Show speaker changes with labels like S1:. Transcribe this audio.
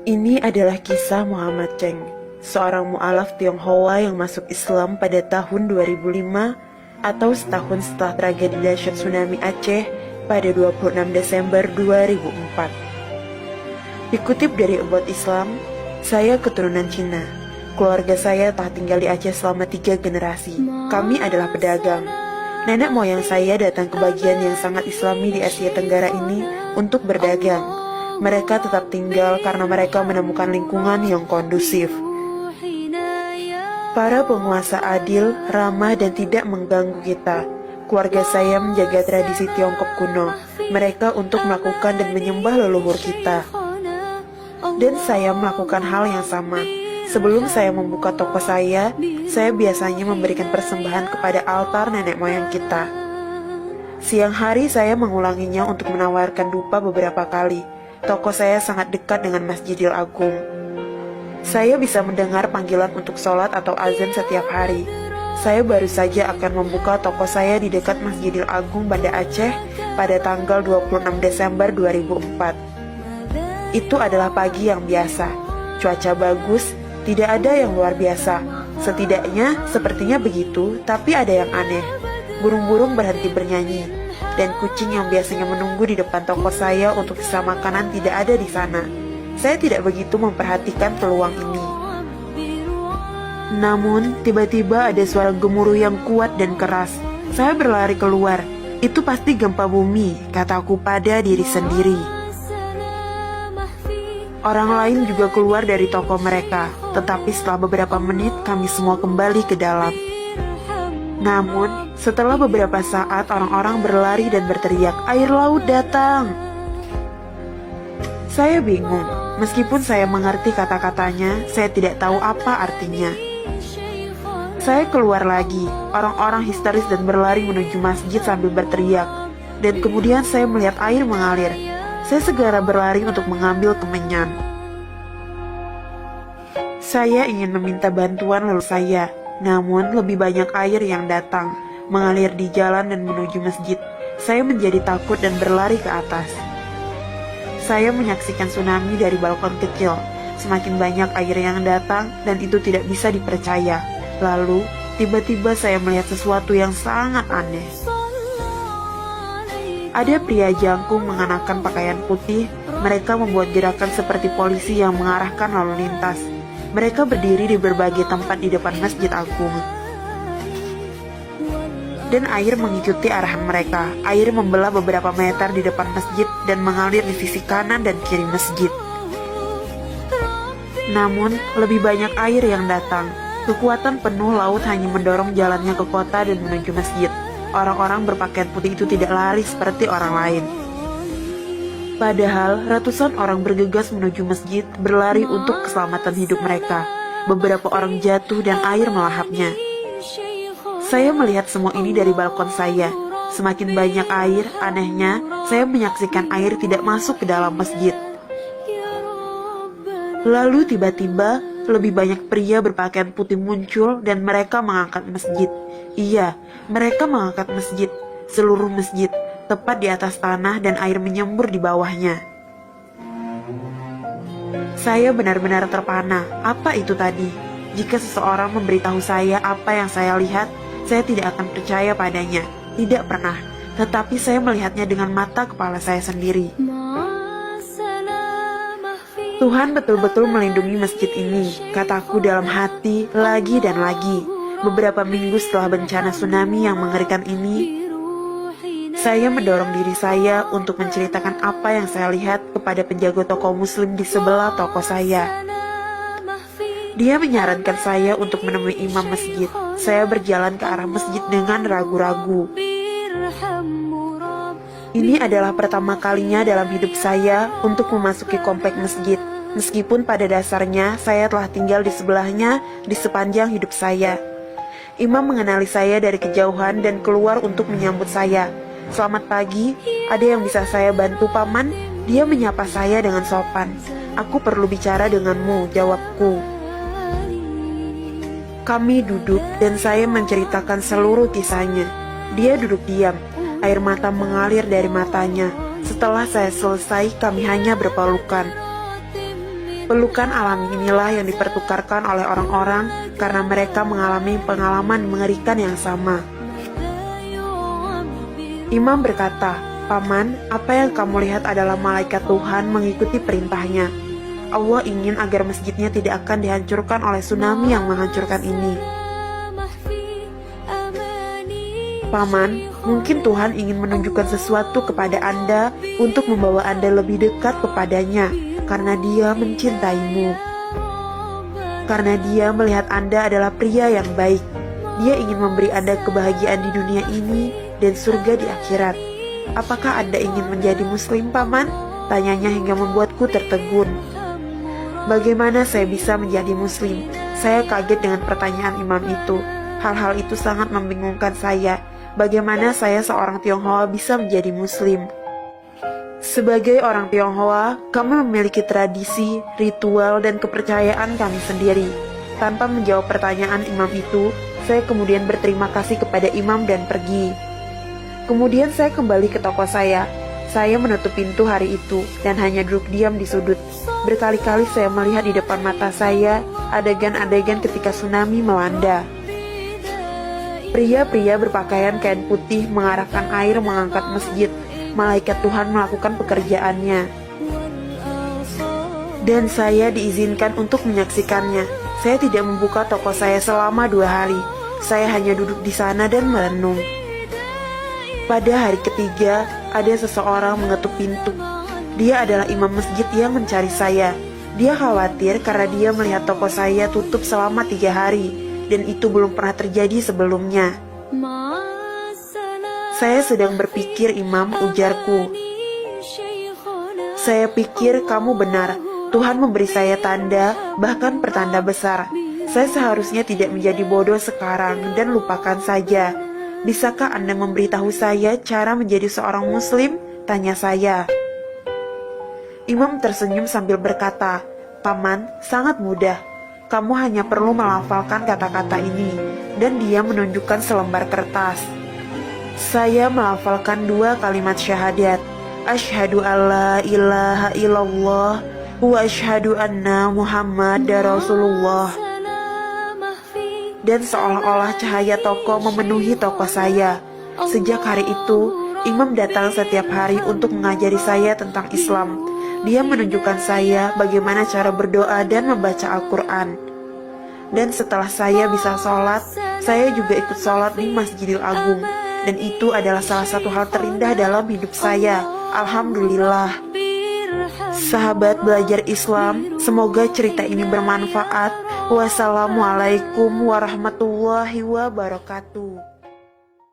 S1: Ini adalah kisah Muhammad Cheng, seorang mu'alaf Tionghoa yang masuk Islam pada tahun 2005 atau setahun setelah tragedi dahsyat tsunami Aceh pada 26 Desember 2004. Dikutip dari About Islam, saya keturunan Cina. Keluarga saya telah tinggal di Aceh selama 3 generasi. Kami adalah pedagang. Nenek moyang saya datang ke bagian yang sangat islami di Asia Tenggara ini untuk berdagang. Mereka tetap tinggal karena mereka menemukan lingkungan yang kondusif. Para penguasa adil, ramah, dan tidak mengganggu kita. Keluarga saya menjaga tradisi Tiongkok kuno, mereka untuk melakukan dan menyembah leluhur kita. Dan saya melakukan hal yang sama. Sebelum saya membuka toko saya biasanya memberikan persembahan kepada altar nenek moyang kita. Siang hari saya mengulanginya untuk menawarkan dupa beberapa kali. Toko saya sangat dekat dengan Masjidil Agung. Saya bisa mendengar panggilan untuk sholat atau azan setiap hari. Saya baru saja akan membuka toko saya di dekat Masjidil Agung Banda Aceh pada tanggal 26 Desember 2004. Itu adalah pagi yang biasa. Cuaca bagus, tidak ada yang luar biasa. Setidaknya sepertinya begitu, tapi ada yang aneh. Burung-burung berhenti bernyanyi. Dan kucing yang biasanya menunggu di depan toko saya untuk sisa makanan tidak ada di sana. Saya tidak begitu memperhatikan peluang ini. Namun, tiba-tiba ada suara gemuruh yang kuat dan keras. Saya berlari keluar. Itu pasti gempa bumi, kataku pada diri sendiri. Orang lain juga keluar dari toko mereka, tetapi setelah beberapa menit kami semua kembali ke dalam. Namun, setelah beberapa saat orang-orang berlari dan berteriak, "Air laut datang!" Saya bingung. Meskipun saya mengerti kata-katanya, saya tidak tahu apa artinya. Saya keluar lagi. Orang-orang histeris dan berlari menuju masjid sambil berteriak. Dan kemudian saya melihat air mengalir. Saya segera berlari untuk mengambil kemenyan. Saya ingin meminta bantuan lalu saya. Namun lebih banyak air yang datang, mengalir di jalan dan menuju masjid. Saya menjadi takut dan berlari ke atas. Saya menyaksikan tsunami dari balkon kecil. Semakin banyak air yang datang dan itu tidak bisa dipercaya. Lalu, tiba-tiba saya melihat sesuatu yang sangat aneh. Ada pria jangkung mengenakan pakaian putih. Mereka membuat gerakan seperti polisi yang mengarahkan lalu lintas. Mereka berdiri di berbagai tempat di depan Masjid Agung. Dan air mengikuti arahan mereka. Air membelah beberapa meter di depan masjid dan mengalir di sisi kanan dan kiri masjid. Namun, lebih banyak air yang datang. Kekuatan penuh laut hanya mendorong jalannya ke kota dan menuju masjid. Orang-orang berpakaian putih itu tidak lari seperti orang lain. Padahal ratusan orang bergegas menuju masjid, berlari untuk keselamatan hidup mereka. Beberapa orang jatuh dan air melahapnya. Saya melihat semua ini dari balkon saya. Semakin banyak air, anehnya, saya menyaksikan air tidak masuk ke dalam masjid. Lalu tiba-tiba, lebih banyak pria berpakaian putih muncul dan mereka mengangkat masjid. Iya, mereka mengangkat masjid, seluruh masjid. Tepat di atas tanah dan air menyembur di bawahnya. Saya benar-benar terpana. Apa itu tadi? Jika seseorang memberitahu saya apa yang saya lihat, saya tidak akan percaya padanya. Tidak pernah. Tetapi saya melihatnya dengan mata kepala saya sendiri. Tuhan betul-betul melindungi masjid ini, kataku dalam hati lagi dan lagi. Beberapa minggu setelah bencana tsunami yang mengerikan ini, saya mendorong diri saya untuk menceritakan apa yang saya lihat kepada penjaga toko muslim di sebelah toko saya. Dia menyarankan saya untuk menemui imam masjid. Saya berjalan ke arah masjid dengan ragu-ragu. Ini adalah pertama kalinya dalam hidup saya untuk memasuki komplek masjid. Meskipun pada dasarnya saya telah tinggal di sebelahnya di sepanjang hidup saya. Imam mengenali saya dari kejauhan dan keluar untuk menyambut saya. "Selamat pagi, ada yang bisa saya bantu paman?" Dia menyapa saya dengan sopan. "Aku perlu bicara denganmu," jawabku. Kami duduk dan saya menceritakan seluruh kisahnya. Dia duduk diam, air mata mengalir dari matanya. Setelah saya selesai, kami hanya berpelukan. Pelukan alami inilah yang dipertukarkan oleh orang-orang karena mereka mengalami pengalaman mengerikan yang sama. Imam berkata, "Paman, apa yang kamu lihat adalah malaikat Tuhan mengikuti perintahnya. Allah ingin agar masjidnya tidak akan dihancurkan oleh tsunami yang menghancurkan ini." Paman, mungkin Tuhan ingin menunjukkan sesuatu kepada Anda untuk membawa Anda lebih dekat kepadanya, karena Dia mencintaimu. Karena Dia melihat Anda adalah pria yang baik. Dia ingin memberi Anda kebahagiaan di dunia ini dan surga di akhirat. "Apakah Anda ingin menjadi muslim, Paman?" tanyanya hingga membuatku tertegun. Bagaimana saya bisa menjadi muslim? Saya kaget dengan pertanyaan imam itu. Hal-hal itu sangat membingungkan saya. Bagaimana saya seorang Tionghoa bisa menjadi muslim? Sebagai orang Tionghoa, kami memiliki tradisi, ritual, dan kepercayaan kami sendiri. Tanpa menjawab pertanyaan imam itu, saya kemudian berterima kasih kepada imam dan pergi. Kemudian saya kembali ke toko saya. Saya menutup pintu hari itu dan hanya duduk diam di sudut. Berkali-kali saya melihat di depan mata saya adegan-adegan ketika tsunami melanda. Pria-pria berpakaian kain putih mengarahkan air mengangkat masjid. Malaikat Tuhan melakukan pekerjaannya. Dan saya diizinkan untuk menyaksikannya. Saya tidak membuka toko saya selama 2 hari. Saya hanya duduk di sana dan merenung. Pada hari ketiga, ada seseorang mengetuk pintu. Dia adalah imam masjid yang mencari saya. Dia khawatir karena dia melihat toko saya tutup selama 3 hari, dan itu belum pernah terjadi sebelumnya. "Saya sedang berpikir, Imam," ujarku. "Saya pikir kamu benar. Tuhan memberi saya tanda, bahkan pertanda besar. Saya seharusnya tidak menjadi bodoh sekarang dan lupakan saja. Bisakah Anda memberitahu saya cara menjadi seorang muslim?" tanya saya. Imam tersenyum sambil berkata, "Paman, sangat mudah. Kamu hanya perlu melafalkan kata-kata ini." Dan dia menunjukkan selembar kertas. Saya melafalkan 2 kalimat syahadat. Asyhadu alla ilaha illallah wa asyhadu anna Muhammadar Rasulullah. Dan seolah-olah cahaya toko memenuhi toko saya. Sejak hari itu, imam datang setiap hari untuk mengajari saya tentang Islam. Dia menunjukkan saya bagaimana cara berdoa dan membaca Al-Quran. Dan setelah saya bisa sholat, saya juga ikut sholat di Masjidil Agung. Dan itu adalah salah satu hal terindah dalam hidup saya. Alhamdulillah. Sahabat belajar Islam, semoga cerita ini bermanfaat. Wassalamualaikum warahmatullahi wabarakatuh.